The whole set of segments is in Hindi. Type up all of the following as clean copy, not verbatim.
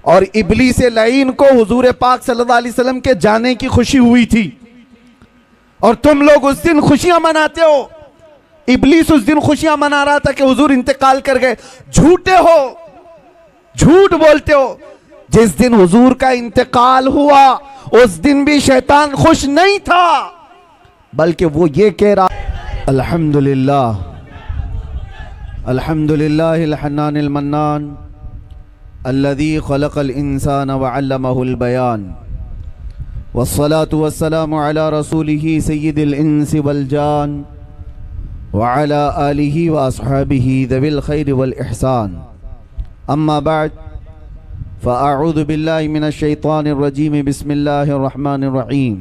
और इब्लीस लईन को हुजूर पाक सल्लल्लाहु अलैहि वसल्लम के जाने की खुशी हुई थी और तुम लोग उस दिन खुशियां मनाते हो। इब्लीस उस दिन खुशियां मना रहा था कि हुजूर इंतकाल कर गए। झूठे हो, झूठ बोलते हो। जिस दिन हुजूर का इंतकाल हुआ उस दिन भी शैतान खुश नहीं था, बल्कि वो ये कह रहा, अल्हम्दुलिल्लाह अल्हम्दुलिल्लाहिल हन्नानिल मन्नान अल्लज़ी खलक़ल इंसान व अल्लमहुल बयान वस्सलातु वस्सलामु अला रसूलिही सय्यिदिल इंसी वल जान व अला आलिही व अस्हाबिही ज़विल खैरि वल इहसान। अम्मा बाद फ़अऊज़ु बिल्लाहि मिनश शैतानिर रजीम बिस्मिल्लाहिर रहमानिर रहीम।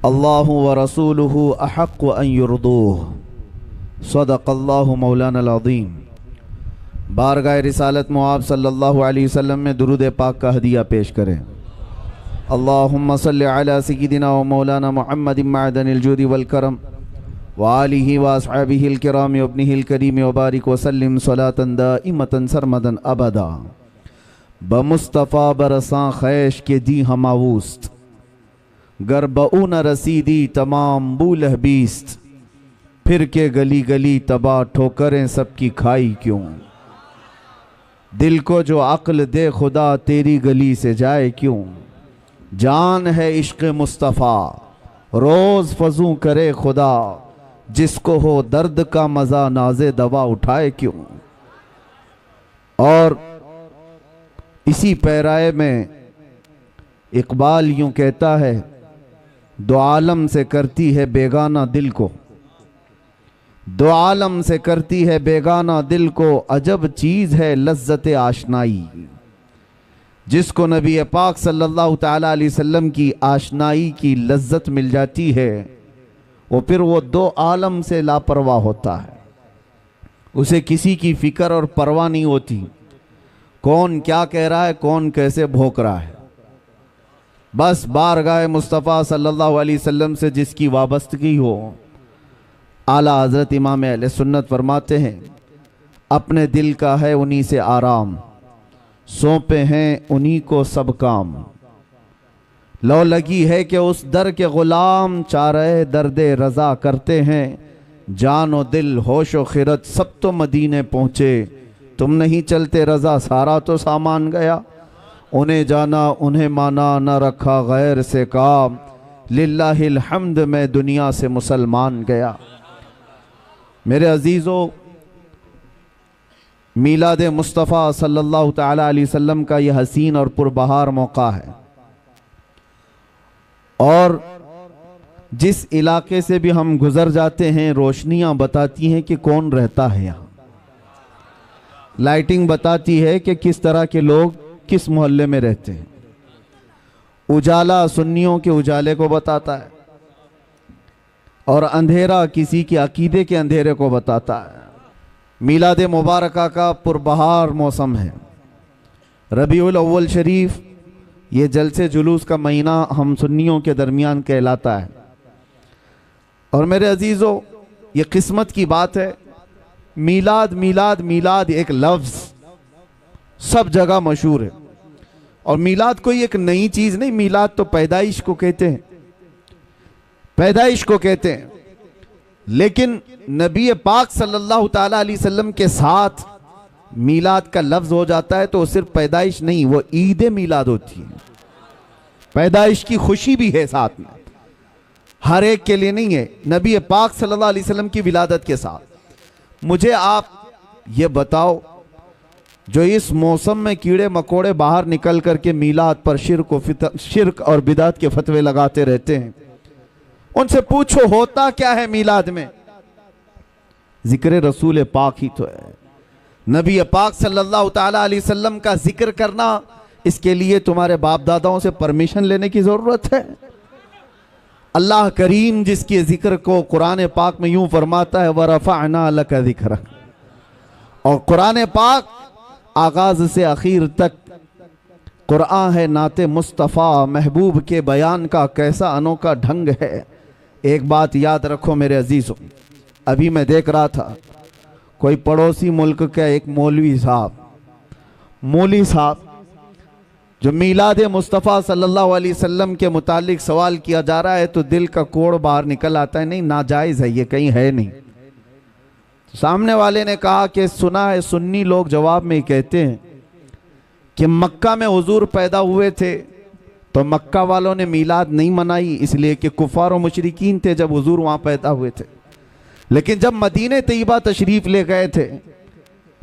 अल्लाहु व रसूलुहु अहक्कु अन युरदूह सदक़ल्लाहु मौलानल अज़ीम। बारगाह रिसालत मुआब सल्लल्लाहु अलैहि वसल्लम में दुरूद पाक का हदिया पेश करें। अल्लाहुम्मा सल्लि अला सय्यिदिना व मौलाना मुहम्मदिन मअदनिल जूदि वल करम व आलिहि व अस्हाबिहिल किराम व इब्निहिल करीम व बारिक व सल्लिम सलातन दाइमतन सरमदन अबदा बमुस्तफ़ा बरसां खैश के दी हमावूस्त गर बऊ न रसीदी तमाम बूलह बीस्त फिर के गली गली तबाह ठोकरें सबकी खाई क्यों। दिल को जो अक्ल दे खुदा तेरी गली से जाए क्यों। जान है इश्क़ मुस्तफ़ा रोज़ फजू करे खुदा जिसको हो दर्द का मज़ा नाज़े दवा उठाए क्यों। और इसी पैराए में इकबाल यूं कहता है, दो आलम से करती है बेगाना दिल को, दो आलम से करती है बेगाना दिल को अजब चीज़ है लज्जत आशनाई। जिसको नबी पाक सल्लल्लाहु ताला अलैहि वसल्लम की आशनाई की लज्जत मिल जाती है वो फिर वो दो आलम से लापरवाह होता है। उसे किसी की फ़िक्र और परवाह नहीं होती, कौन क्या कह रहा है, कौन कैसे भौंक रहा है। बस बारगाह मुस्तफ़ा सल्लल्लाहु अलैहि वसल्लम से जिसकी वाबस्तगी हो। आला हज़रत इमाम अहले सुन्नत फरमाते हैं, अपने दिल का है उन्हीं से आराम, सौंपे हैं उन्हीं को सब काम। लो लगी है कि उस दर के ग़ुलाम चारे दर्दे रज़ा करते हैं। जान व दिल होश व खिरत सब तो मदीने पहुँचे, तुम नहीं चलते रज़ा सारा तो सामान गया। उन्हें जाना उन्हें माना न रखा गैर से काम, लिल्लाहिल हम्द मैं दुनिया से मुसलमान गया। मेरे अजीज़ों, मीलाद मुस्तफ़ा सल्लल्लाहु ताला अलैहि वसल्लम का यह हसीन और पुरबहार मौका है और जिस इलाके से भी हम गुजर जाते हैं रोशनियां बताती हैं कि कौन रहता है यहाँ। लाइटिंग बताती है कि किस तरह के लोग किस मोहल्ले में रहते हैं। उजाला सुन्नियों के उजाले को बताता है और अंधेरा किसी के अकीदे के अंधेरे को बताता है। मीलाद मुबारका का पुरबहार मौसम है। रबीउल अव्वल शरीफ ये जलसे जुलूस का महीना हम सुन्नियों के दरमियान कहलाता है। और मेरे अजीज़ों, ये किस्मत की बात है, मीलाद मीलाद मीलाद एक लफ्ज़ सब जगह मशहूर है। और मीलाद कोई एक नई चीज़ नहीं, मीलाद तो पैदाइश को कहते हैं, पैदाइश को कहते हैं। लेकिन नबी पाक सल्लल्लाहु ताला अलैहि वसल्लम के साथ मीलाद का लफ्ज़ हो जाता है तो सिर्फ पैदाइश नहीं, वो ईद मीलाद होती है। पैदाइश की खुशी भी है साथ में, हर एक के लिए नहीं है। नबी पाक सल्लल्लाहु अलैहि वसल्लम की विलादत के साथ मुझे आप ये बताओ, जो इस मौसम में कीड़े मकोड़े बाहर निकल करके मीलाद पर शिर्क और बिदात के फतवे लगाते रहते हैं, उनसे पूछो होता क्या है मीलाद में। जिक्र रसूल पाक ही तो है। नबी पाक सल्लल्लाहु ताला अलैहि वसल्लम का जिक्र करना, इसके लिए तुम्हारे बाप दादाओं से परमिशन लेने की जरूरत है। अल्लाह करीम जिसके जिक्र को कुरान पाक में यूं फरमाता है, वरफ़अना लका ज़िक्रक। और कुरान पाक आगाज से आखिर तक कुरान है नाते मुस्तफ़ा, महबूब के बयान का कैसा अनोखा ढंग है। एक बात याद रखो मेरे अजीज़ों, अभी मैं देख रहा था कोई पड़ोसी मुल्क का एक मौलवी साहब मौली साहब, जो मीलाद मुस्तफ़ा सल्लल्लाहु अलैहि वसल्लम के मुतालिक सवाल किया जा रहा है तो दिल का कोड़ बाहर निकल आता है, नहीं नाजायज़ है, ये कहीं है नहीं। सामने वाले ने कहा कि सुना है सुन्नी लोग जवाब में कहते हैं कि मक्का में हुजूर पैदा हुए थे तो मक्का वालों ने मीलाद नहीं मनाई, इसलिए कि कुफार और मुशरिकीन थे जब हुजूर वहाँ पैदा हुए थे। लेकिन जब मदीने तैयबा तशरीफ़ ले गए थे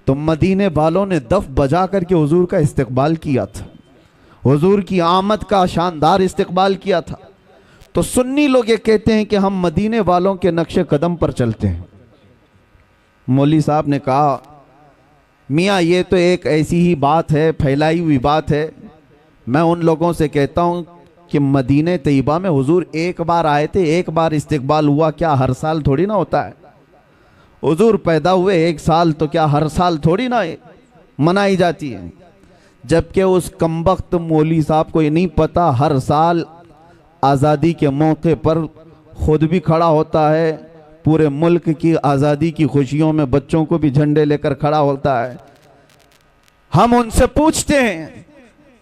तो मदीने वालों ने दफ बजा करके हुजूर का इस्तकबाल किया था, हुजूर की आमद का शानदार इस्तकबाल किया था। तो सुन्नी लोग ये कहते हैं कि हम मदीने वालों के नक्शे कदम पर चलते हैं। मौली साहब ने कहा, मियाँ ये तो एक ऐसी ही बात है, फैलाई हुई बात है। मैं उन लोगों से कहता हूँ कि मदीने तैयबा में हुजूर एक बार आए थे, एक बार इस्तकबाल हुआ, क्या हर साल थोड़ी ना होता है? हुजूर पैदा हुए एक साल तो क्या हर साल थोड़ी ना मनाई जाती है? जबकि उस कमबख्त मौली साहब को ये नहीं पता हर साल आज़ादी के मौके पर खुद भी खड़ा होता है, पूरे मुल्क की आज़ादी की खुशियों में बच्चों को भी झंडे लेकर खड़ा होता है। हम उनसे पूछते हैं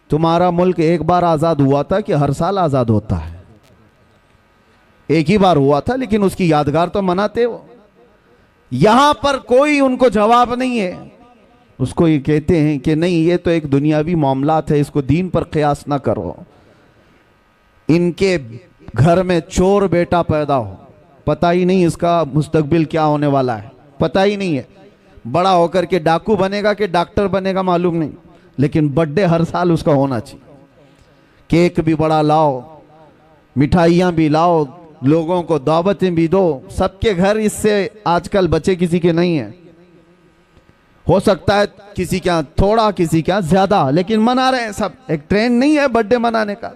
तुम्हारा मुल्क एक बार आज़ाद हुआ था कि हर साल आज़ाद होता है? एक ही बार हुआ था, लेकिन उसकी यादगार तो मनाते हो। यहां पर कोई उनको जवाब नहीं है। उसको ये कहते हैं कि नहीं ये तो एक दुनियावी मामलात है, इसको दीन पर क़यास ना करो। इनके घर में चोर बेटा पैदा हो, पता ही नहीं इसका मुस्तकबिल क्या होने वाला है, पता ही नहीं है। बड़ा होकर के डाकू बनेगा कि डॉक्टर बनेगा मालूम नहीं, लेकिन बर्थडे हर साल उसका होना चाहिए। केक भी बड़ा लाओ, मिठाइयाँ भी लाओ, लोगों को दावतें भी दो। सबके घर इससे आजकल बच्चे किसी के नहीं हैं। हो सकता है किसी के यहाँ थोड़ा, किसी के यहाँ ज्यादा, लेकिन मना रहे हैं सब। एक ट्रेंड नहीं है बर्थडे मनाने का।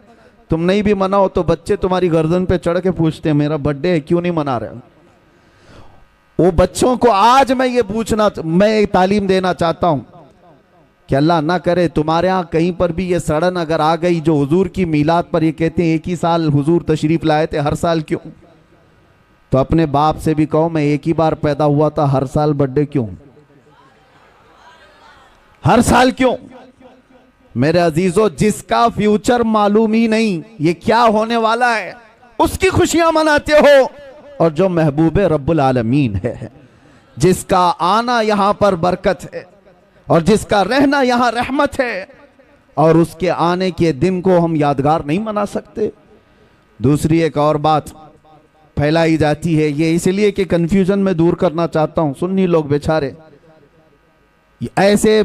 तुम नहीं भी मनाओ तो बच्चे तुम्हारी गर्दन पे चढ़ के पूछते हैं मेरा बर्थडे है, क्यों नहीं मना रहे हो? वो बच्चों को आज मैं तालीम देना चाहता हूं कि अल्लाह ना करे तुम्हारे यहाँ कहीं पर भी ये सड़न अगर आ गई जो हुजूर की मीलाद पर ये कहते हैं एक ही साल हुजूर तशरीफ लाए थे, हर साल क्यों? तो अपने बाप से भी कहो मैं एक ही बार पैदा हुआ था, हर साल बर्थडे क्यों? हर साल क्यों? मेरे अजीजों, जिसका फ्यूचर मालूम ही नहीं ये क्या होने वाला है, उसकी खुशियां मनाते हो। और जो महबूब रब्बुल आलमीन है, जिसका आना यहां पर बरकत है और जिसका रहना यहां रहमत है, और उसके आने के दिन को हम यादगार नहीं मना सकते। दूसरी एक और बात फैलाई जाती है, ये इसलिए कि कंफ्यूजन में दूर करना चाहता हूं। सुन्नी लोग बेचारे ऐसे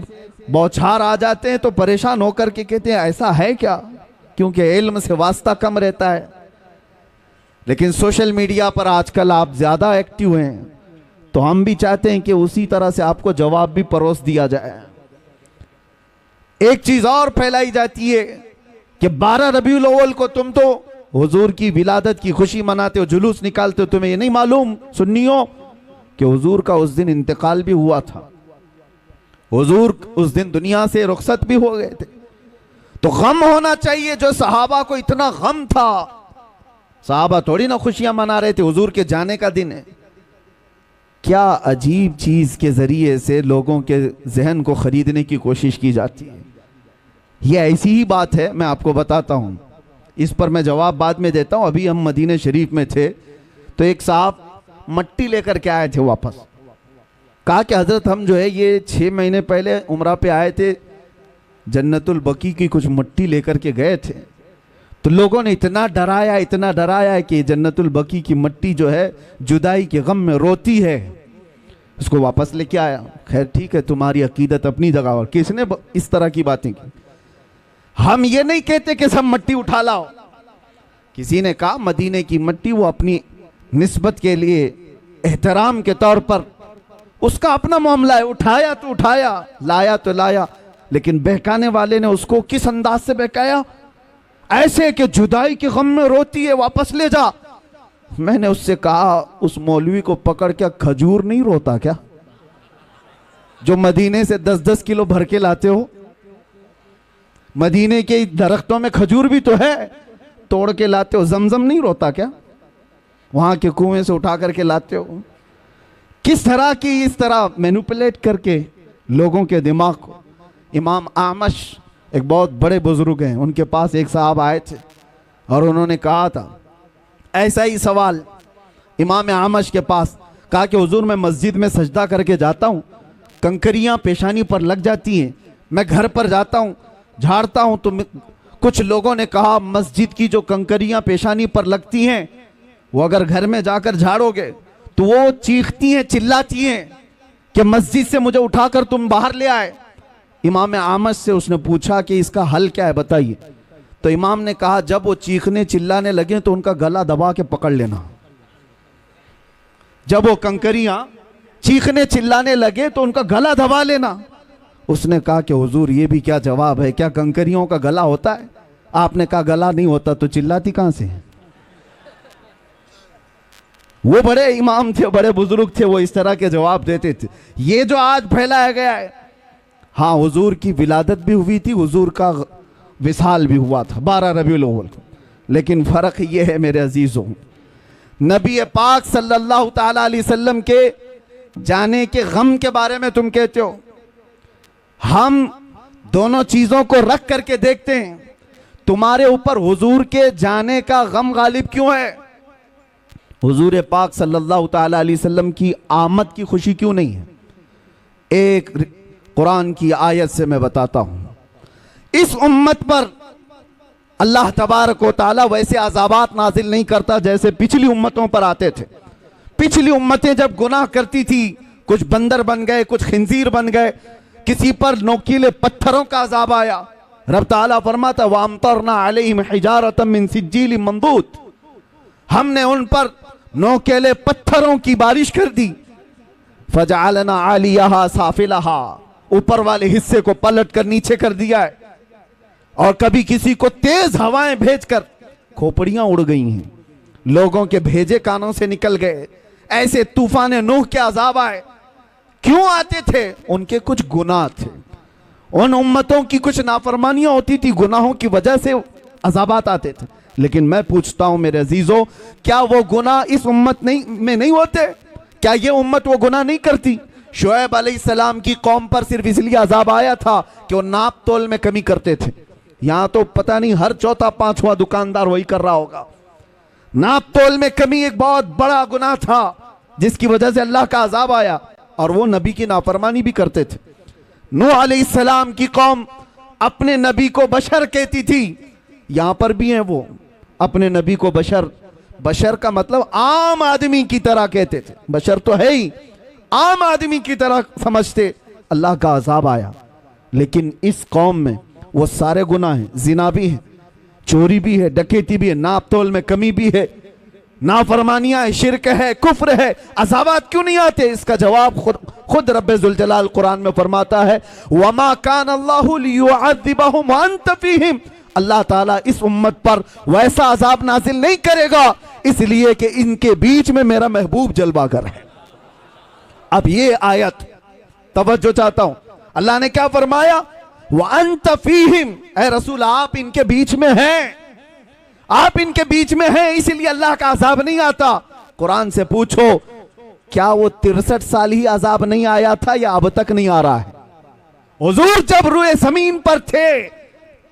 बौछार आ जाते हैं तो परेशान होकर के कहते हैं ऐसा है क्या, क्योंकि इल्म से वास्ता कम रहता है। लेकिन सोशल मीडिया पर आजकल आप ज्यादा एक्टिव हैं, तो हम भी चाहते हैं कि उसी तरह से आपको जवाब भी परोस दिया जाए। एक चीज और फैलाई जाती है कि 12 रबीउल अव्वल को तुम तो हुजूर की विलादत की खुशी मनाते हो, जुलूस निकालते हो। तुम्हें ये नहीं मालूम सुन्नियों कि हुजूर का उस दिन इंतकाल भी हुआ था, हुजूर उस दिन दुनिया से रुखसत भी हो गए थे। तो गम होना चाहिए जो सहाबा को इतना गम था। सहाबा थोड़ी ना खुशियां मना रहे थे, हुजूर के जाने का दिन है। क्या अजीब चीज के जरिए से लोगों के जहन को खरीदने की कोशिश की जाती है। यह ऐसी ही बात है, मैं आपको बताता हूं। इस पर मैं जवाब बाद में देता हूं। अभी हम मदीने शरीफ में थे तो एक साहब मट्टी लेकर के आए थे वापस। कहा कि हजरत हम जो है ये 6 महीने पहले उम्रा पे आए थे, जन्नतुल बकी की कुछ मट्टी लेकर के गए थे। तो लोगों ने इतना डराया कि जन्नतुल बकी की मट्टी जो है जुदाई के गम में रोती है, उसको वापस लेके आया। खैर ठीक है, तुम्हारी अकीदत अपनी जगह, और किसने इस तरह की बातें की। हम ये नहीं कहते कि सब मट्टी उठा लाओ। किसी ने कहा मदीने की मट्टी वो अपनी निस्बत के लिए एहतराम के तौर पर उसका अपना मामला है, उठाया तो उठाया, लाया तो लाया। लेकिन बहकाने वाले ने उसको किस अंदाज से बहकाया, ऐसे कि जुदाई के गम में रोती है, वापस ले जा। मैंने उससे कहा उस मौलवी को पकड़ के, खजूर नहीं रोता क्या जो मदीने से 10-10 किलो भर के लाते हो? मदीने के दरख्तों में खजूर भी तो है, तोड़ के लाते हो। जमजम नहीं रोता क्या, वहां के कुएं से उठा करके लाते हो? किस तरह की इस तरह मैनिपुलेट करके लोगों के दिमाग को इमाम आमश एक बहुत बड़े बुजुर्ग हैं, उनके पास एक साहब आए थे और उन्होंने कहा था ऐसा ही सवाल इमाम आमश के पास, कहा कि हुजूर मैं मस्जिद में सजदा करके जाता हूँ, कंकरियाँ पेशानी पर लग जाती हैं, मैं घर पर जाता हूँ झाड़ता हूँ तो कुछ लोगों ने कहा मस्जिद की जो कंकरियाँ पेशानी पर लगती हैं वो अगर घर में जाकर झाड़ोगे तो वो चीखती हैं चिल्लाती हैं कि मस्जिद से मुझे उठाकर तुम बाहर ले आए। इमाम आमश से उसने पूछा कि इसका हल क्या है बताइए, तो इमाम ने कहा जब वो चीखने चिल्लाने लगे तो उनका गला दबा के पकड़ लेना। जब वो कंकरियां चीखने चिल्लाने लगे तो उनका गला दबा लेना। उसने कहा कि हुजूर ये भी क्या जवाब है, क्या कंकरियों का गला होता है? आपने कहा गला नहीं होता तो चिल्लाती कहां से? वो बड़े इमाम थे, बड़े बुजुर्ग थे, वो इस तरह के जवाब देते थे। ये जो आज फैलाया गया है, हाँ हुजूर की विलादत भी हुई थी, हुजूर का विसाल भी हुआ था 12 रबीउल अव्वल को, लेकिन फर्क ये है मेरे अजीजों, नबी पाक सल्लल्लाहु ताला अलैहि वसल्लम के जाने के गम के बारे में तुम कहते हो। हम दोनों चीजों को रख करके देखते हैं, तुम्हारे ऊपर हुजूर के जाने का गम गालिब क्यों है? हुजूर पाक सल्लल्लाहु ताला अलैहि वसल्लम की आमद की खुशी क्यों नहीं है? एक कुरान की आयत से मैं बताता हूं। इस उम्मत पर अल्लाह तबारक व तआला वैसे अज़ाबात नाजिल नहीं करता जैसे पिछली उम्मतों पर आते थे। पिछली उम्मतें जब गुनाह करती थी, कुछ बंदर बन गए, कुछ खिंजीर बन गए, किसी पर नोकीले पत्थरों का अजाब आया। रब ताला फरमाता वामतरना अलैहिम हिजारतम मिन सिज्जील मंदूद, हमने उन पर नोकेले पत्थरों की बारिश कर दी। फजअलना आलियहा साफिलहा, ऊपर वाले हिस्से को पलट कर नीचे कर दिया है। और कभी किसी को तेज हवाएं भेजकर खोपड़ियां उड़ गई हैं, लोगों के भेजे कानों से निकल गए। ऐसे तूफान नूह के अजाब आए। क्यों आते थे? उनके कुछ गुनाह थे, उन उम्मतों की कुछ नाफरमानियां होती थी, गुनाहों की वजह से अजाबात आते थे। लेकिन मैं पूछता हूं मेरे अजीजों, क्या वो गुनाह इस उम्मत में नहीं होते? क्या ये उम्मत वो गुनाह नहीं करती? शुएब अलैहिस्सलाम की कौम पर सिर्फ इसलिए अजाब आया था कि वो नाप तोल में कमी करते थे। यहां तो पता नहीं हर चौथा पांचवा दुकानदार वही कर रहा होगा। नाप तोल में कमी एक बहुत बड़ा गुनाह था जिसकी वजह से अल्लाह का अजाब आया, और वो नबी की नाफरमानी भी करते थे। नूह अलैहिस्सलाम की कौम अपने नबी को बशर कहती थी, यहां पर भी हैं वो अपने नबी को बशर। बशर का मतलब आम आदमी की तरह कहते थे, बशर तो है ही, आम आदमी की तरह समझते। अल्लाह का अजाब आया। लेकिन इस कौम में वो सारे गुनाह हैं, जिना भी है, चोरी भी है, डकैती भी है, नाप तोल में कमी भी है, नाफरमानियां है, शिरक है, कुफ्र है। अज़ाबात क्यों नहीं आते? इसका जवाब खुद रब्बे जुल जलाल कुरान में फरमाता है वमा कान अल्लाहु लियुअज़्ज़िबहुम व अंत फीहिम, अल्लाह ताला इस उम्मत पर वैसा अजाब नाजिल नहीं करेगा इसलिए कि इनके बीच में मेरा महबूब जलवागर है। अब ये आयत तवज्जो चाहता हूं, अल्लाह ने क्या फरमाया? व अंत फीहिम, ऐ रसूल आप इनके बीच में हैं, आप इनके बीच में हैं, इसलिए अल्लाह का अजाब नहीं आता। कुरान से पूछो क्या वो 63 साल ही अजाब नहीं आया था या अब तक नहीं आ रहा है? हुजूर जब रुए जमीन पर थे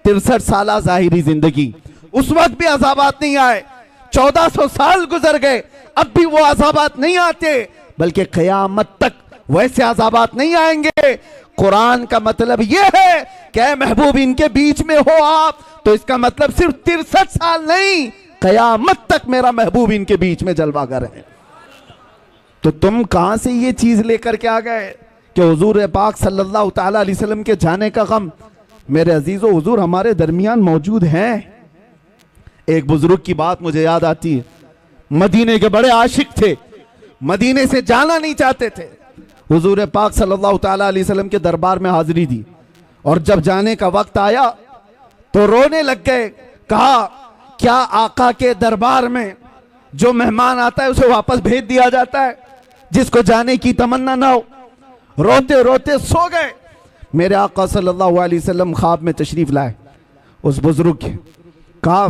63 साल जाहिरी जिंदगी, उस वक्त भी अजाबात नहीं आए। 1400 साल गुजर गए, अब भी वो अजाबात नहीं आते, बल्कि क़यामत तक वैसे अजाबात नहीं आएंगे। कुरान का मतलब यह है कि महबूब इनके बीच में हो आप, तो इसका मतलब सिर्फ 63 साल नहीं, क़यामत तक मेरा महबूब इनके बीच में जलवागर है। तो तुम कहां से ये चीज लेकर के आ गए कि हुजूर पाक सल्लल्लाहु ताला अलैहि वसल्लम के जाने का गम? मेरे अजीजों, हुजूर हमारे दरमियान मौजूद हैं। एक बुजुर्ग की बात मुझे याद आती है, मदीने के बड़े आशिक थे, मदीने से जाना नहीं चाहते थे। हुजूर पाक सल्लल्लाहु ताला अलैहि वसल्लम के दरबार में हाजिरी दी, और जब जाने का वक्त आया तो रोने लग गए। कहा क्या आका के दरबार में जो मेहमान आता है उसे वापस भेज दिया जाता है, जिसको जाने की तमन्ना ना हो? रोते रोते सो गए। मेरे आका सल्लल्लाहु अलैहि वसल्लम ख्वाब में तशरीफ लाए उस बुजुर्ग के, कहा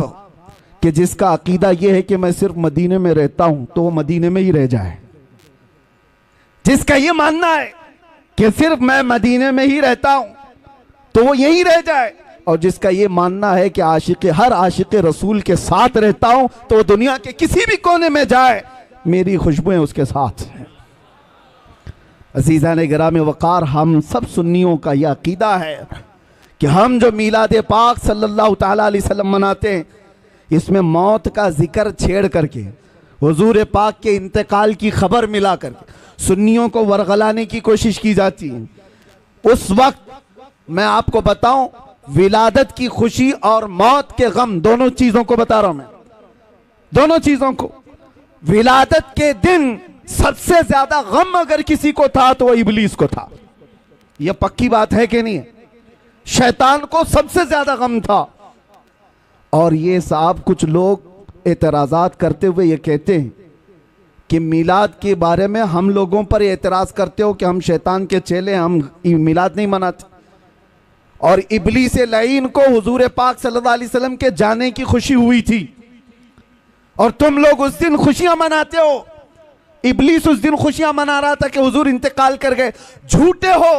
कि जिसका अकीदा यह है कि मैं सिर्फ मदीने में रहता हूं तो वो मदीने में ही रह जाए। जिसका ये मानना है कि सिर्फ मैं मदीने में ही रहता हूं तो वो यहीं रह जाए, और जिसका ये मानना है कि हर आशिक रसूल के साथ रहता हूं तो वो दुनिया के किसी भी कोने में जाए मेरी खुशबुएं उसके साथ हैं। अज़ीज़ान गिराम वक़ार, हम सब सुन्नियों का यह अकीदा है कि हम जो मीलाद पाक सल्लल्लाहु ताला अलैहि वसल्लम मनाते हैं, इसमें मौत का जिक्र छेड़ करके, हुजूर पाक के इंतकाल की खबर मिला करके सुन्नियों को वरगलाने की कोशिश की जाती है। उस वक्त मैं आपको बताऊं, विलादत की खुशी और मौत के गम, दोनों चीजों को बता रहा हूं मैं, दोनों चीजों को। विलादत के दिन सबसे ज्यादा गम अगर किसी को था तो वो इबलीस को था। यह पक्की बात है कि नहीं? शैतान को सबसे ज्यादा गम था। और ये साहब कुछ लोग एतराजात करते हुए ये कहते हैं कि मिलाद के बारे में हम लोगों पर एतराज करते हो कि हम शैतान के चेले, हम मिलाद नहीं मनाते, और इबलीस लईन को हुजूर पाक सल्लल्लाहु अलैहि वसल्लम के जाने की खुशी हुई थी और तुम लोग उस दिन खुशियां मनाते हो। इबलीस उस दिन खुशियां मना रहा था कि हुजूर इंतकाल कर गए। झूठे हो,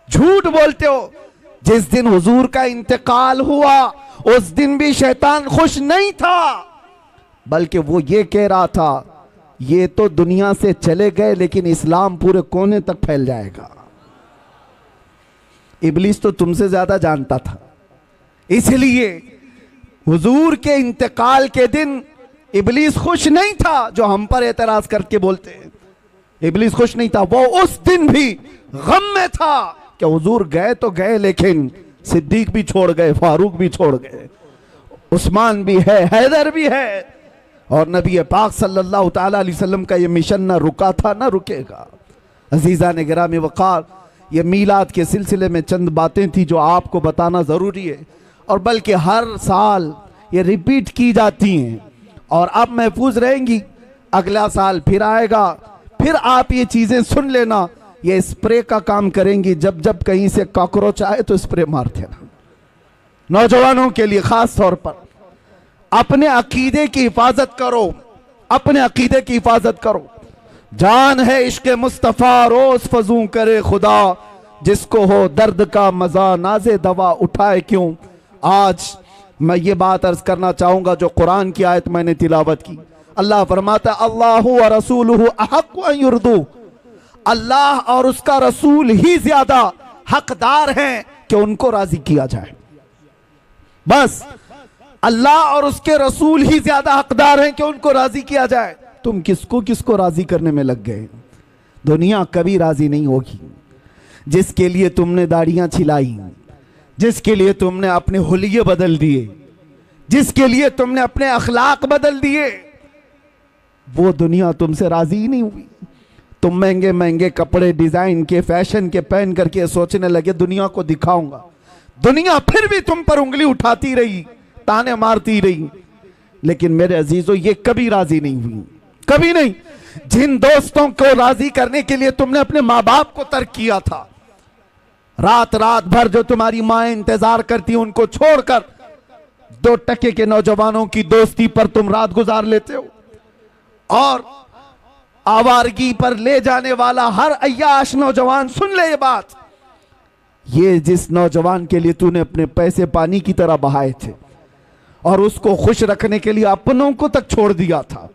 झूठ बोलते हो। जिस दिन हुजूर का इंतकाल हुआ उस दिन भी शैतान खुश नहीं था, बल्कि वो ये कह रहा था ये तो दुनिया से चले गए लेकिन इस्लाम पूरे कोने तक फैल जाएगा। इबलीस तो तुमसे ज्यादा जानता था, इसलिए हुजूर के इंतकाल के दिन इबलीस खुश नहीं था, जो हम पर एतराज करके बोलते हैं। इबलीस खुश नहीं था, वो उस दिन भी गम में था कि हुजूर गए तो गए लेकिन सिद्दीक भी छोड़ गए, फारूक भी छोड़ गए, उस्मान भी है, हैदर भी है, और नबी पाक सल्लल्लाहु ताला अलैहि वसल्लम का ये मिशन ना रुका था ना रुकेगा। अजीज़ान गिरामी वक़ार, ये मीलाद के सिलसिले में चंद बातें थी जो आपको बताना ज़रूरी है, और बल्कि हर साल ये रिपीट की जाती हैं और अब महफूज रहेंगी। अगला साल फिर आएगा, फिर आप ये चीज़ें सुन लेना। ये स्प्रे का काम करेंगी, जब जब कहीं से कॉकरोच आए तो स्प्रे मार देना। नौजवानों के लिए खास तौर पर अपने अकीदे की हिफाजत करो, अपने अकीदे की हिफाजत करो। जान है इश्क मुस्तफ़ा रोज फजू करे खुदा, जिसको हो दर्द का मजा नाजे दवा उठाए क्यों। आज मैं ये बात अर्ज करना चाहूंगा जो कुरान की आयत मैंने तिलावत की। अल्लाह फरमाता है अल्लाहु व रसूलुहु अहक्कु अन युर्दू, अल्लाह और उसका रसूल ही ज्यादा हकदार हैं कि उनको राजी किया जाए। बस अल्लाह और उसके रसूल ही ज्यादा हकदार हैं कि उनको राजी किया जाए। तुम किसको किसको राजी करने में लग गए। दुनिया कभी राजी नहीं होगी। जिसके लिए तुमने दाढ़ियां छिलाई, जिसके लिए तुमने अपने हुलिये बदल दिए, जिसके लिए तुमने अपने अखलाक बदल दिए, वो दुनिया तुमसे राजी ही नहीं हुई। तुम महंगे महंगे कपड़े डिजाइन के, फैशन के पहन करके सोचने लगे दुनिया को दिखाऊंगा। दुनिया फिर भी तुम पर उंगली उठाती रही, ताने मारती रही, लेकिन मेरे अजीजों ये कभी राजी नहीं हुई, कभी नहीं। जिन दोस्तों को राजी करने के लिए तुमने अपने माँ बाप को तर्क किया था, रात रात भर जो तुम्हारी माँ इंतजार करती उनको छोड़कर 2% के नौजवानों की दोस्ती पर तुम रात गुजार लेते हो, और आवारगी पर ले जाने वाला हर अय्याश नौजवान, सुन ले ये बात, ये जिस नौजवान के लिए तूने अपने पैसे पानी की तरह बहाए थे और उसको खुश रखने के लिए अपनों को तक छोड़ दिया था,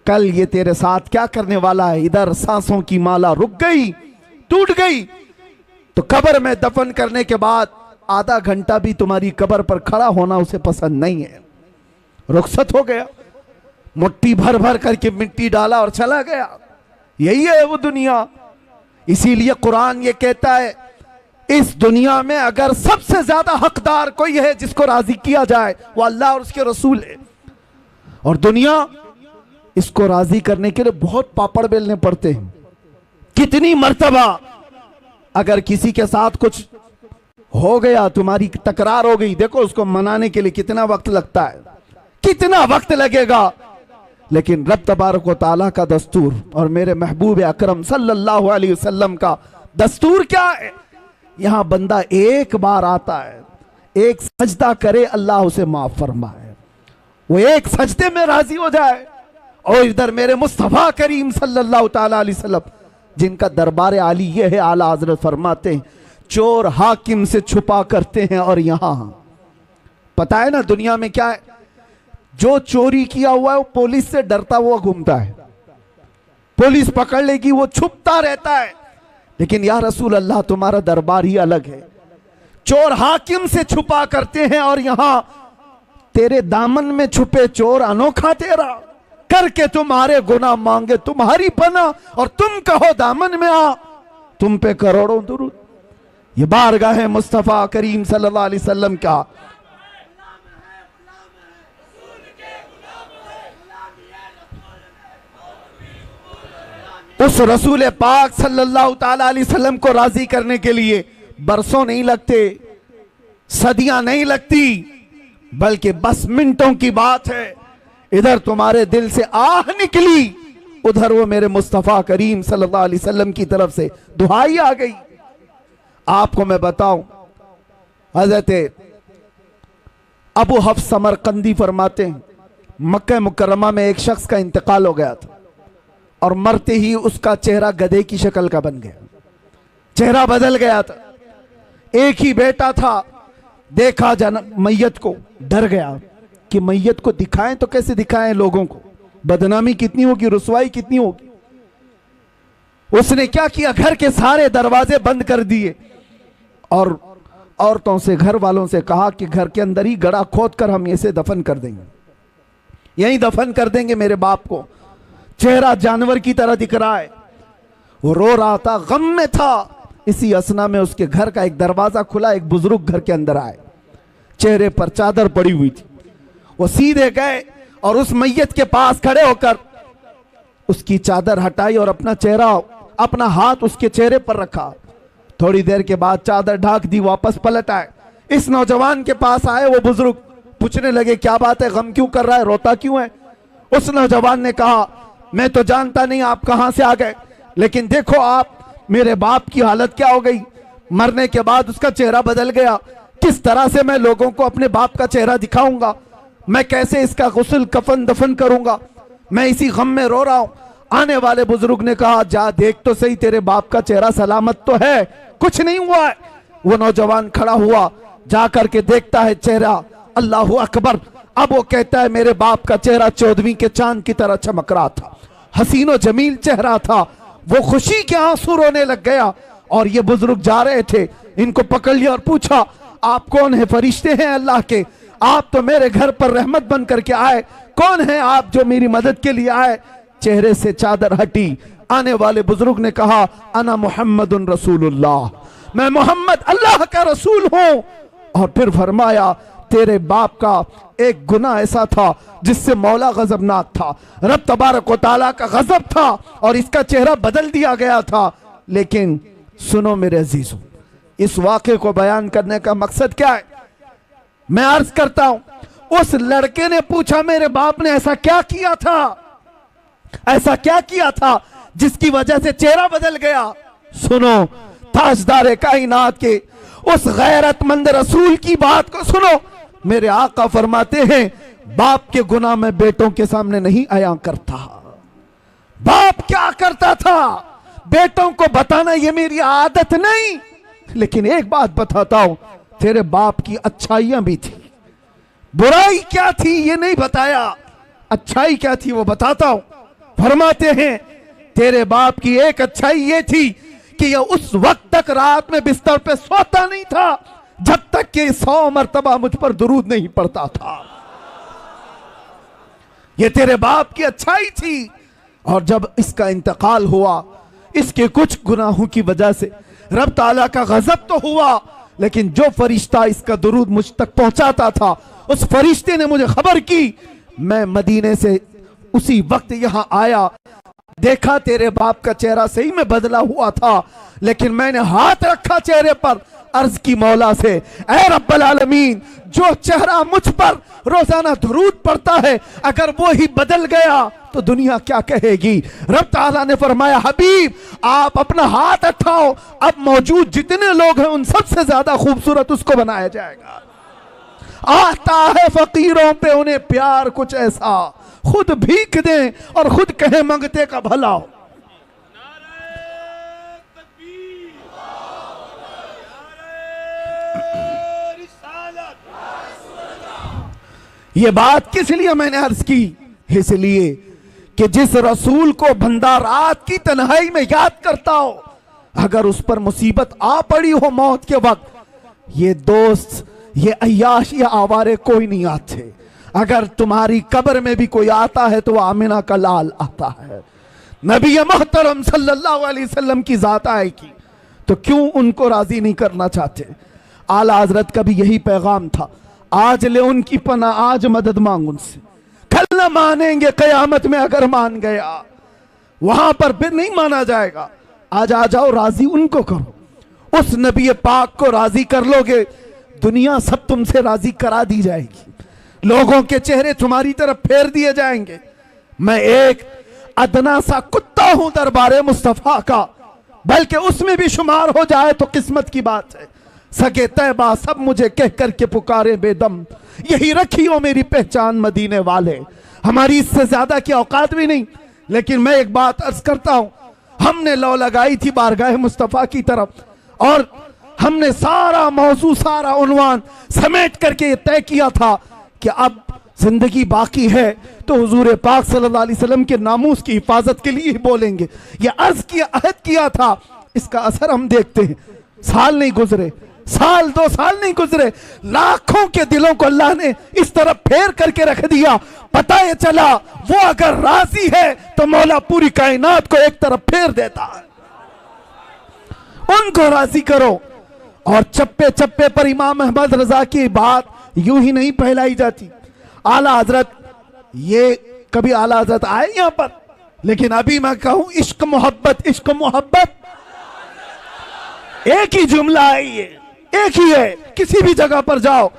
कल ये तेरे साथ क्या करने वाला है। इधर सांसों की माला रुक गई, टूट गई, तो कब्र में दफन करने के बाद आधा घंटा भी तुम्हारी कब्र पर खड़ा होना उसे पसंद नहीं है। रुखसत हो गया, मुट्ठी भर भर करके मिट्टी डाला और चला गया। यही है वो दुनिया। इसीलिए कुरान ये कहता है इस दुनिया में अगर सबसे ज्यादा हकदार कोई है जिसको राजी किया जाए वो अल्लाह और उसके रसूल है। और दुनिया इसको राजी करने के लिए बहुत पापड़ बेलने पड़ते हैं। कितनी मर्तबा अगर किसी के साथ कुछ हो गया, तुम्हारी तकरार हो गई, देखो उसको मनाने के लिए कितना वक्त लगता है, कितना वक्त लगेगा, लेकिन रब तबारक व तआला का दस्तूर और मेरे महबूब अकरम सल्लल्लाहु अलैहि वसल्लम का दस्तूर क्या है। यहां बंदा एक बार आता है, एक सजदा करे, अल्लाह उसे माफ फरमाए, वो एक सजदे में राजी हो जाए। और इधर मेरे मुस्तफा करीम सल्लल्लाहु ताला अलैहि वसल्लम जिनका दरबार आली ये है, आला हजरत फरमाते हैं चोर हाकिम से छुपा करते हैं और यहां पता है ना दुनिया में क्या है, जो चोरी किया हुआ है वो पुलिस से डरता हुआ घूमता है, पुलिस पकड़ लेगी वो छुपता रहता है। लेकिन या रसूल अल्लाह तुम्हारा दरबार ही अलग है, चोर हाकिम से छुपा करते हैं और यहां तेरे दामन में छुपे चोर अनोखा तेरा, करके तुम्हारे गुनाह मांगे तुम्हारी पनाह और तुम कहो दामन में आ, तुम पे करोड़ों दुरूद। ये बारगाह मुस्तफा करीम सल्लल्लाहु अलैहि वसल्लम का उस रसूल पाक सल्लल्लाहु ताला अलैहि वसल्लम को राजी करने के लिए बरसों नहीं लगते, सदियां नहीं लगती, बल्कि बस मिनटों की बात है। इधर तुम्हारे दिल से आह निकली, उधर वो मेरे मुस्तफा करीम सल्लल्लाहु अलैहि वसल्लम की तरफ से दुहाई आ गई। आपको मैं बताऊं, हजरत अबू हफ्स समरकंदी फरमाते हैं मक्का मुकर्रमा में एक शख्स का इंतकाल हो गया था और मरते ही उसका चेहरा गधे की शक्ल का बन गया, चेहरा बदल गया था। एक ही बेटा था, देखा मैयत को, डर गया कि मैयत को दिखाएं तो कैसे दिखाएं लोगों को, बदनामी कितनी होगी, रुसवाई कितनी होगी। उसने क्या किया, घर के सारे दरवाजे बंद कर दिए और औरतों से, घर वालों से कहा कि घर के अंदर ही गड़ा खोद कर हम इसे दफन कर देंगे, यहीं दफन कर देंगे मेरे बाप को। चेहरा जानवर की तरह दिख रहा है, वो रो रहा था, गम में था। इसी असना में उसके घर का एक दरवाजा खुला, एक बुजुर्ग घर के अंदर आए, चेहरे पर चादर पड़ी हुई थी। वो सीधे गए और उस मैयत के पास खड़े होकर उसकी चादर हटाई और अपना चेहरा, अपना हाथ उसके चेहरे पर रखा। थोड़ी देर के बाद चादर ढाक दी, वापस पलट आए। इस नौजवान के पास आए वो बुजुर्ग, पूछने लगे क्या बात है, गम क्यों कर रहा है, रोता क्यों है। उस नौजवान ने कहा मैं तो जानता नहीं आप कहां से आ गए, लेकिन देखो आप मेरे बाप की हालत क्या हो गई, मरने के बाद उसका चेहरा बदल गया, किस तरह से मैं लोगों को अपने बाप का चेहरा दिखाऊंगा, मैं कैसे इसका गुस्ल कफन दफन करूंगा, मैं इसी गम में रो रहा हूं। आने वाले बुजुर्ग ने कहा जा देख तो सही, तेरे बाप का चेहरा सलामत तो है, कुछ नहीं हुआ है। वो नौजवान खड़ा हुआ, जाकर के देखता है चेहरा, अल्लाहू अकबर। अब वो कहता है मेरे बाप का चेहरा 14वीं के चांद की तरह चमक रहा था, हसीनो जमील चेहरा था। वो खुशी के आंसू रोने लग गया और ये बुजुर्ग जा रहे थे, इनको पकड़ लिया और पूछा आप कौन है, फरिश्ते हैं अल्लाह के, आप तो मेरे घर पर रहमत बन करके आए, कौन है आप जो मेरी मदद के लिए आए। चेहरे से चादर हटी, आने वाले बुजुर्ग ने कहा अना मुहम्मदुन रसूलुल्लाह, मैं मोहम्मद अल्लाह का रसूल हूं। और फिर फरमाया तेरे बाप का एक गुनाह ऐसा था जिससे मौला गजबनाक था, रब तबारक व तआला का गजब था और इसका चेहरा बदल दिया गया था। लेकिन सुनो मेरे अजीजों, इस वाक़े को बयान करने का मकसद क्या है, मैं अर्ज करता हूं, उस लड़के ने पूछा मेरे बाप ने ऐसा क्या किया था, ऐसा क्या किया था जिसकी वजह से चेहरा बदल गया। सुनो ताजदार कायनात के उस गैरतमंद रसूल की बात को सुनो। मेरे आका फरमाते हैं बाप के गुनाह में बेटों के सामने नहीं आया करता। बाप क्या करता था, बेटों को बताना ये मेरी आदत नहीं, लेकिन एक बात बताता हूं, तेरे बाप की अच्छाइयां भी थी, बुराई क्या थी ये नहीं बताया, अच्छाई क्या थी वो बताता हूं। फरमाते हैं तेरे बाप की एक अच्छाई ये थी कि ये उस वक्त तक रात में बिस्तर पे सोता नहीं था जब तक कि 100 मर्तबा मुझ पर दुरूद नहीं पड़ता था। ये तेरे बाप की अच्छाई थी। और जब इसका इंतकाल हुआ, इसके कुछ गुनाहों की वजह से रब ताला का गजब तो हुआ, लेकिन जो फरिश्ता इसका दुरूद मुझ तक पहुंचाता था उस फरिश्ते ने मुझे खबर की। मैं मदीने से उसी वक्त यहां आया, देखा तेरे बाप का चेहरा सही में बदला हुआ था, लेकिन मैंने हाथ रखा चेहरे पर, अर्ज की मौला से ऐ रब्बल आलमीन, जो चेहरा मुझ पर रोजाना दुरूद पड़ता है अगर वो ही बदल गया तो दुनिया क्या कहेगी। रब ताला ने फरमाया हबीब आप अपना हाथ उठाओ, अब मौजूद जितने लोग हैं उन सबसे ज्यादा खूबसूरत उसको बनाया जाएगा। आता है फकीरों पे उन्हें प्यार कुछ ऐसा, खुद भीख दें और खुद कहे मंगते का भला हो। ये बात किस लिए मैंने अर्ज की? इसलिए कि जिस रसूल को बंदा रात की तन्हाई में याद करता हो, अगर उस पर मुसीबत आ पड़ी हो मौत के वक्त, ये दोस्त, ये अय्याश, ये आवारे कोई नहीं आते। अगर तुम्हारी कब्र में भी कोई आता है तो वह आमिना का लाल आता है, नबी मोहतरम सल्लल्लाहु अलैहि वसल्लम की जात आएगी, तो क्यों उनको राजी नहीं करना चाहते? आला हजरत का भी यही पैगाम था, आज ले उनकी पना, आज मदद मांग उनसे, कल न मानेंगे, कयामत में अगर मान गया वहां पर फिर नहीं माना जाएगा। आज आ जाओ, राजी उनको करो। उस नबी पाक को राजी कर लोगे, दुनिया सब तुमसे राजी करा दी जाएगी, लोगों के चेहरे तुम्हारी तरफ फेर दिए जाएंगे। मैं एक अदना सा कुत्ता हूं दरबारे मुस्तफा का, बल्कि उसमें भी शुमार हो जाए तो किस्मत की बात है। सगे तैबा सब मुझे कह करके पुकारे बेदम, यही रखी हो मेरी पहचान मदीने वाले। हमारी इससे ज्यादा की औकात भी नहीं, लेकिन मैं एक बात अर्ज करता हूं, हमने लौ लगाई थी बारगाह मुस्तफा की तरफ, और हमने सारा मौजू, सारा उन्वान समेट करके तय किया था कि अब जिंदगी बाकी है तो हुजूर पाक सल्लल्लाहु अलैहि वसल्लम के नामूस की हिफाजत के लिए ही बोलेंगे। यह अर्ज किया, अहद किया था, इसका असर हम देखते हैं। साल नहीं गुजरे, साल 2 साल नहीं गुजरे, लाखों के दिलों को अल्लाह ने इस तरफ फेर करके रख दिया। पता ये चला वो अगर राजी है तो मौला पूरी कायनात को एक तरफ फेर देता है। उनको राजी करो। और चप्पे चप्पे पर इमाम अहमद रजा की बात यूं ही नहीं फैलाई जाती। आला हजरत, ये कभी आला हजरत आए यहां पर, लेकिन अभी मैं कहूं इश्क मोहब्बत, इश्क मोहब्बत एक ही जुमला है, ये एक ही है। किसी भी जगह पर जाओ,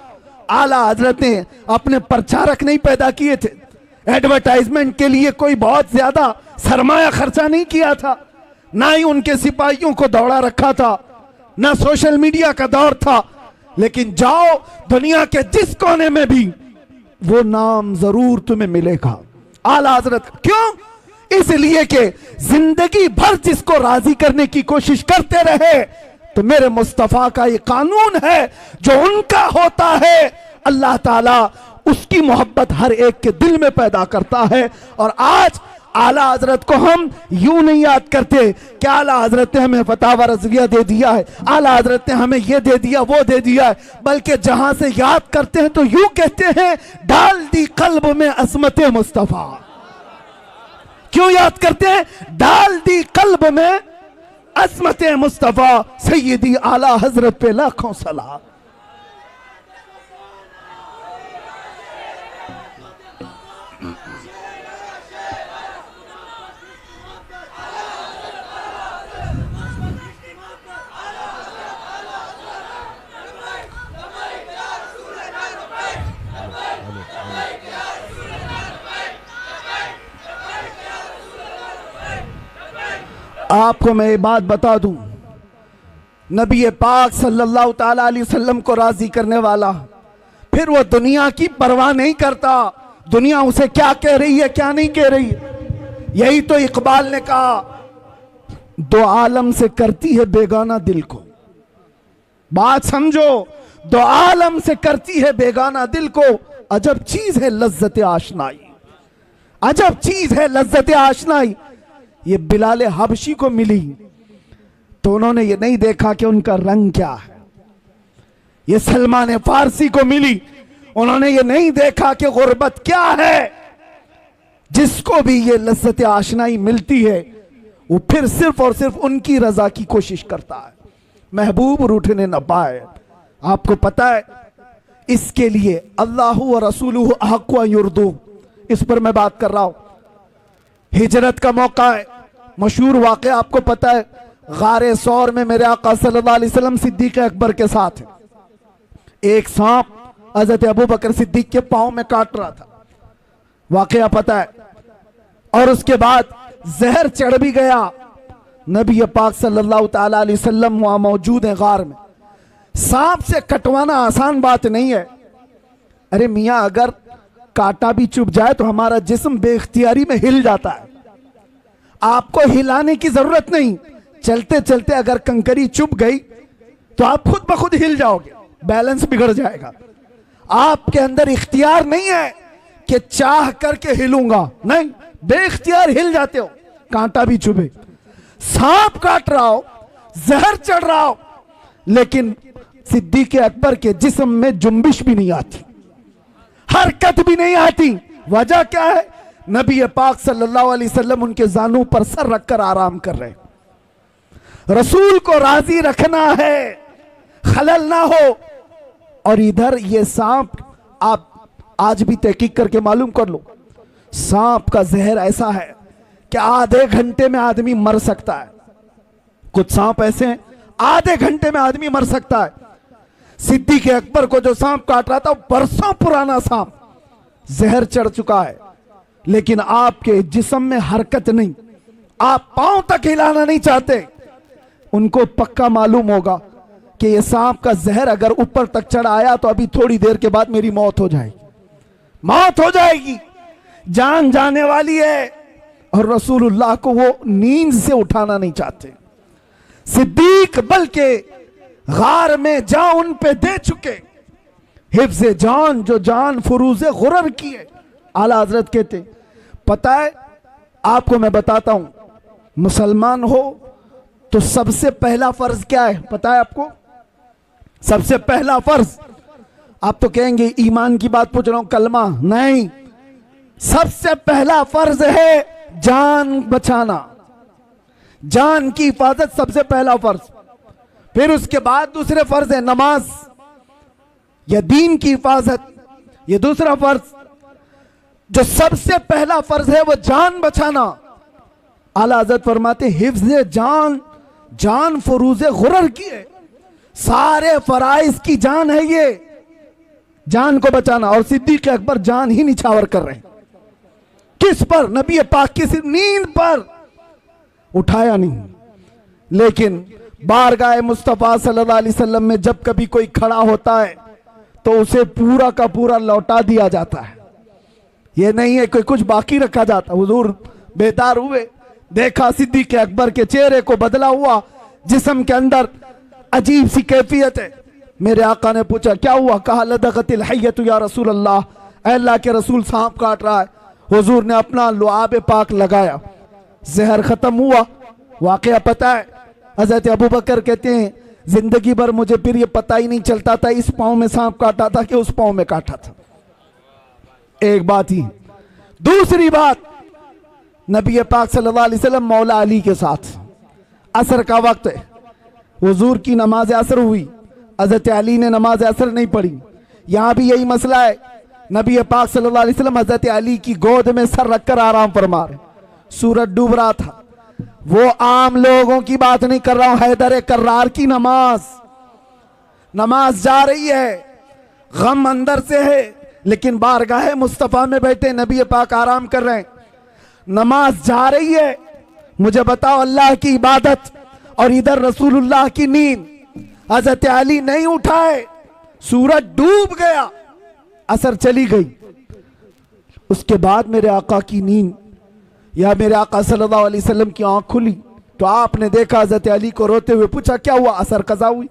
आला हजरत ने अपने प्रचारक नहीं पैदा किए थे, एडवर्टाइजमेंट के लिए कोई बहुत ज्यादा सरमाया खर्चा नहीं किया था, ना ही उनके सिपाहियों को दौड़ा रखा था, ना सोशल मीडिया का दौर था। लेकिन जाओ दुनिया के जिस कोने में भी वो नाम जरूर तुम्हें मिलेगा, आला हजरत। क्यों? इसलिए कि जिंदगी भर जिसको राजी करने की कोशिश करते रहे, तो मेरे मुस्तफा का ये कानून है, जो उनका होता है अल्लाह ताला उसकी मोहब्बत हर एक के दिल में पैदा करता है। और आज आला हजरत को हम यूं नहीं याद करते कि आला हजरत ने हमें फतावा रज़विया दे दिया है, आला हजरत ने हमें ये दे दिया, वो दे दिया है, बल्कि जहां से याद करते हैं तो यूं कहते हैं, डाल दी कल्ब में अज़मत मुस्तफा। क्यों याद करते हैं? डाल दी कल्ब में अज़मत मुस्तफा, सैयदी आला हजरत पे लाखों सलाम। आपको मैं ये बात बता दूं, नबी पाक सल्लल्लाहु ताला अलैहि वसल्लम को राजी करने वाला, फिर वो दुनिया की परवाह नहीं करता, दुनिया उसे क्या कह रही है क्या नहीं कह रही है। यही तो इकबाल ने कहा, दो आलम से करती है बेगाना दिल को। बात समझो, दो आलम से करती है बेगाना दिल को, अजब चीज है लज्जत आशनाई, अजब चीज है लज्जत आशनाई। ये बिलाल हबशी को मिली तो उन्होंने ये नहीं देखा कि उनका रंग क्या है। ये सलमान फारसी को मिली, उन्होंने ये नहीं देखा कि गुर्बत क्या है। जिसको भी ये लज्जत आशनाई मिलती है, वो फिर सिर्फ और सिर्फ उनकी रजा की कोशिश करता है, महबूब रूठने न पाए। आपको पता है, इसके लिए अल्लाह व रसूलुहु अहक्कु अन युर्दू, इस पर मैं बात कर रहा हूं। हिजरत का मौका है, मशहूर वाक़या आपको पता है, गारे सौर में मेरे आका सल्लल्लाहु अलैहि वसल्लम सिद्दीक अकबर के साथ एक सांप हज़रत अबू बकर सिद्दीक के पांव में काट रहा था, वाक़या पता है। और उसके बाद जहर चढ़ भी गया। नबी पाक सल्लल्लाहु ताला अलैहि वसल्लम वहां मौजूद है गार में। सांप से कटवाना आसान बात नहीं है। अरे मियां, अगर कांटा भी चुभ जाए तो हमारा जिस्म बेख्तियारी में हिल जाता है, आपको हिलाने की जरूरत नहीं। चलते चलते अगर कंकरी चुभ गई तो आप खुद ब खुद हिल जाओगे, बैलेंस बिगड़ जाएगा। आपके अंदर इख्तियार नहीं है कि चाह करके हिलूंगा, नहीं, बेइख्तियार हिल जाते हो। कांटा भी चुभे, सांप काट रहा हो, जहर चढ़ रहा हो, लेकिन सिद्दीक अकबर के जिस्म में जुम्बिश भी नहीं आती, हरकत भी नहीं आती। वजह क्या है? नबी पाक सल्लल्लाहु अलैहि वसल्लम उनके जानू पर सर रखकर आराम कर रहे। रसूल को राजी रखना है, खलल ना हो। और इधर ये सांप, आप आज भी तहकीक करके मालूम कर लो, सांप का जहर ऐसा है कि आधे घंटे में आदमी मर सकता है। कुछ सांप ऐसे हैं आधे घंटे में आदमी मर सकता है। सिद्दीक अकबर को जो सांप काट रहा था वो बरसों पुराना सांप, जहर चढ़ चुका है, लेकिन आपके जिस्म में हरकत नहीं, आप पांव तक हिलाना नहीं चाहते। उनको पक्का मालूम होगा कि ये सांप का जहर अगर ऊपर तक चढ़ आया तो अभी थोड़ी देर के बाद मेरी मौत हो जाएगी, मौत हो जाएगी, जान जाने वाली है। और रसूलुल्लाह को वो नींद से उठाना नहीं चाहते। सिद्दीक बल्कि गार में जान उन पे दे चुके, हिफ्ज़ जान जो जान फुरूज़े गुरर की है। आला हजरत कहते, पता है आपको मैं बताता हूं, मुसलमान हो तो सबसे पहला फर्ज क्या है पता है आपको? सबसे पहला फर्ज, आप तो कहेंगे ईमान की बात पूछ रहा हूं, कलमा नहीं, सबसे पहला फर्ज है जान बचाना, जान की हिफाजत सबसे पहला फर्ज। फिर उसके बाद दूसरे फर्ज है नमाज या दीन की हिफाजत, ये दूसरा फर्ज। जो सबसे पहला फर्ज है वो जान बचाना। आला हज़रत फरमाते हिफ्ज़ जान, जान फुरूज़े गुरर की है, सारे फराइज की जान है ये, जान को बचाना। और सिद्दीक अकबर जान ही निछावर कर रहे हैं, किस पर? नबी पाक की नींद पर। उठाया नहीं, लेकिन बारगाह मुस्तफा सल्लल्लाहु अलैहि वसल्लम में जब कभी कोई खड़ा होता है तो उसे पूरा का पूरा लौटा दिया जाता है। ये नहीं है कोई कुछ बाकी रखा जाता। हुजूर बेदार हुए, देखा सिद्दीक अकबर के चेहरे को बदला हुआ, जिस्म के अंदर अजीब सी कैफियत है। मेरे आका ने पूछा क्या हुआ? कहा लदगतिल हय्यतु या रसूल अल्लाह, अल्लाह के रसूल सांप काट रहा है। हुजूर ने अपना लुआब पाक लगाया, जहर खत्म हुआ। वाकया पता है, हजरत अबू बकर कहते हैं जिंदगी भर मुझे फिर ये पता ही नहीं चलता था इस पांव में सांप काटा था कि उस पांव में काटा था। एक बात ही। दूसरी बात, नबी पाक सल्लल्लाहु अलैहि वसल्लम मौला अली के साथ, असर का वक्त है, हुजूर की नमाज असर हुई, हजरत अली ने नमाज असर नहीं पढ़ी। यहां भी यही मसला है, नबी पाक सल्लल्लाहु अलैहि वसल्लम हजरत अली की गोद में सर रखकर आराम फरमा रहे, सूरज डूब रहा था। वो आम लोगों की बात नहीं कर रहा हूं, हैदर कर्रार की नमाज, नमाज जा रही है, गम अंदर से है, लेकिन बारगाह मुस्तफा में बैठे नबी पाक आराम कर रहे हैं, नमाज जा रही है। मुझे बताओ, अल्लाह की इबादत और इधर रसूलुल्लाह की नींद। हजरत अली नहीं उठाए, सूरज डूब गया, असर चली गई। उसके बाद मेरे आका की नींद या मेरे आका सल्लल्लाहु अलैहि वसल्लम की आंख खुली तो आपने देखा हजरत अली को रोते हुए, पूछा क्या हुआ? असर कज़ा हुई।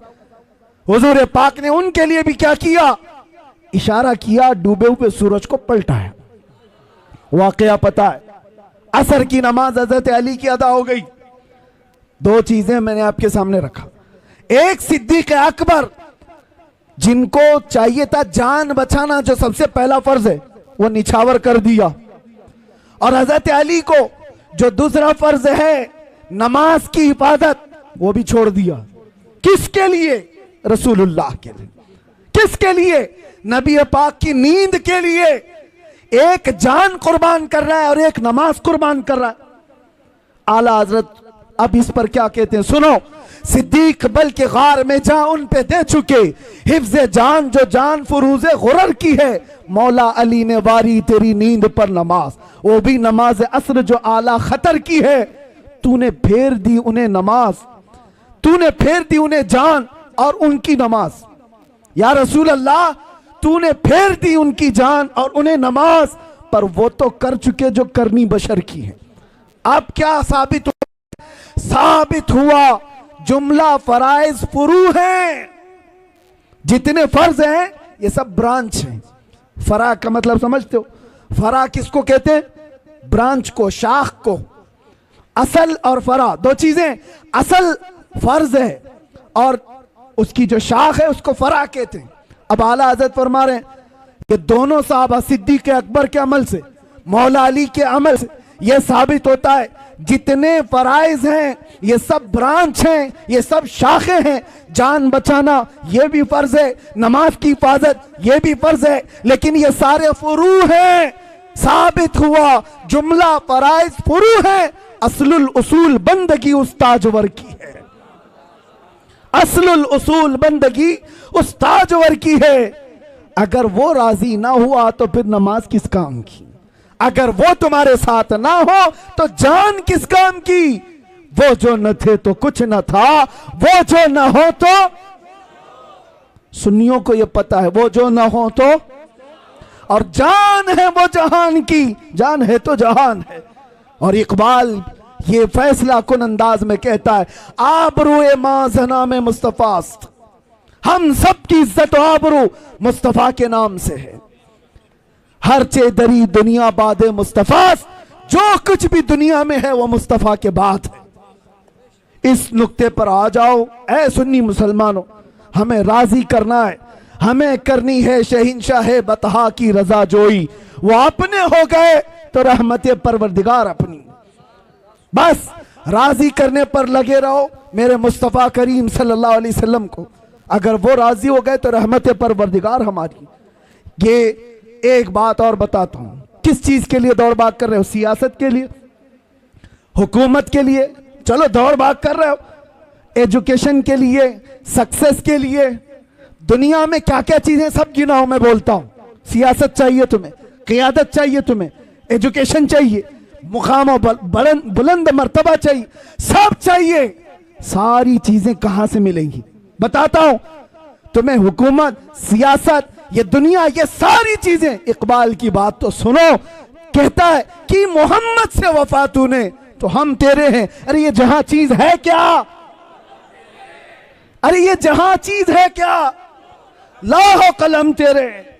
हुजूर पाक ने उनके लिए भी क्या किया? इशारा किया, डूबे हुए सूरज को पलटाया। वाकया पता है, असर की नमाज हजरत अली की अदा हो गई। दो चीजें मैंने आपके सामने रखा, एक सिद्दीक अकबर जिनको चाहिए था जान बचाना जो सबसे पहला फर्ज है वो निछावर कर दिया, और हजरत अली को जो दूसरा फर्ज है नमाज की हिफाजत वो भी छोड़ दिया। किसके लिए? रसूलुल्लाह के लिए। किसके लिए? नबी पाक की नींद के लिए। एक जान कुर्बान कर रहा है और एक नमाज कुर्बान कर रहा है। आला हजरत अब इस पर क्या कहते हैं सुनो। सिद्दीक बल्कि गार में जा उन पे दे चुके, हिफ्ज़े जान जो जान फुरूज़े गुरर की है, मौला अली ने वारी तेरी नींद पर नमाज, वो भी नमाज असर जो आला खतर की है। तूने फेर दी उन्हें नमाज, तूने फेर दी उन्हें जान और उनकी नमाज। या रसूल अल्लाह, तूने फेर दी उनकी जान और उन्हें नमाज, पर वो तो कर चुके जो करनी बशर की है। अब क्या साबित हुआ? साबित हुआ जुमला फराइज फुरू हैं, जितने फर्ज हैं ये सब ब्रांच है। फरा का मतलब समझते हो? फरा किसको कहते हैं? ब्रांच को, शाख को। असल और फरा दो चीजें। असल फर्ज है और उसकी जो शाख है उसको फरा कहते हैं। अब आला हजरत फरमा रहे हैं कि दोनों साहबा सिद्दीक अकबर के अमल से, मौला अली के अमल से यह साबित होता है जितने फराइज हैं ये सब ब्रांच हैं, ये सब शाखें हैं। जान बचाना ये भी फर्ज है, नमाज की हिफाजत ये भी फर्ज है, लेकिन ये सारे फुरू हैं। साबित हुआ जुमला फराइज फुरू है। असलुल उसूल बंदगी उस्ताजवर की है। असलुल उसूल बंदगी उस्ताजवर की है। अगर वो राजी ना हुआ तो फिर नमाज किस काम की? अगर वो तुम्हारे साथ ना हो तो जान किस काम की? वो जो न थे तो कुछ न था, वो जो न हो तो, सुन्नियों को ये पता है, वो जो न हो तो, और जान है वो जहान की, जान है तो जहान है। और इकबाल ये फैसला कुन अंदाज में कहता है, आबरूए माजना में मुस्तफास्त, हम सब की इज्जत आबरू मुस्तफा के नाम से है। हर चेदरी दुनिया बादे मुस्तफास, जो कुछ भी दुनिया में है वो मुस्तफा के बाद है। इस नुक्ते पर आ जाओ ऐ सुन्नी मुसलमानों, हमें राजी करना है, हमें करनी है शहंशाह बतहा की रजा जोई। वो अपने हो गए तो रहमत परवरदिगार अपनी। बस राजी करने पर लगे रहो मेरे मुस्तफ़ा करीम सल्लल्लाहु अलैहि वसल्लम को। अगर वो राजी हो गए तो रहमत परवरदिगार हमारी। ये एक बात और बताता हूं, किस चीज के लिए दौड़ भाग कर रहे हो? सियासत के लिए, हुकूमत के लिए, चलो दौड़ भाग कर रहे हो, एजुकेशन के लिए, सक्सेस के लिए, दुनिया में क्या क्या चीजें सब गिनाओ, मैं बोलता हूं। सियासत चाहिए तुम्हें, क़ियादत चाहिए तुम्हें, एजुकेशन चाहिए, मुकाम बुलंद मर्तबा चाहिए, सब चाहिए। सारी चीजें कहां से मिलेंगी? बताता हूं तुम्हें। हुकूमत, सियासत, ये दुनिया, ये सारी चीजें। इकबाल की बात तो सुनो, कहता है कि मोहम्मद से वफा तूने तो हम तेरे हैं। अरे ये जहां चीज है क्या? अरे ये जहां चीज है क्या? लाहो कलम तेरे।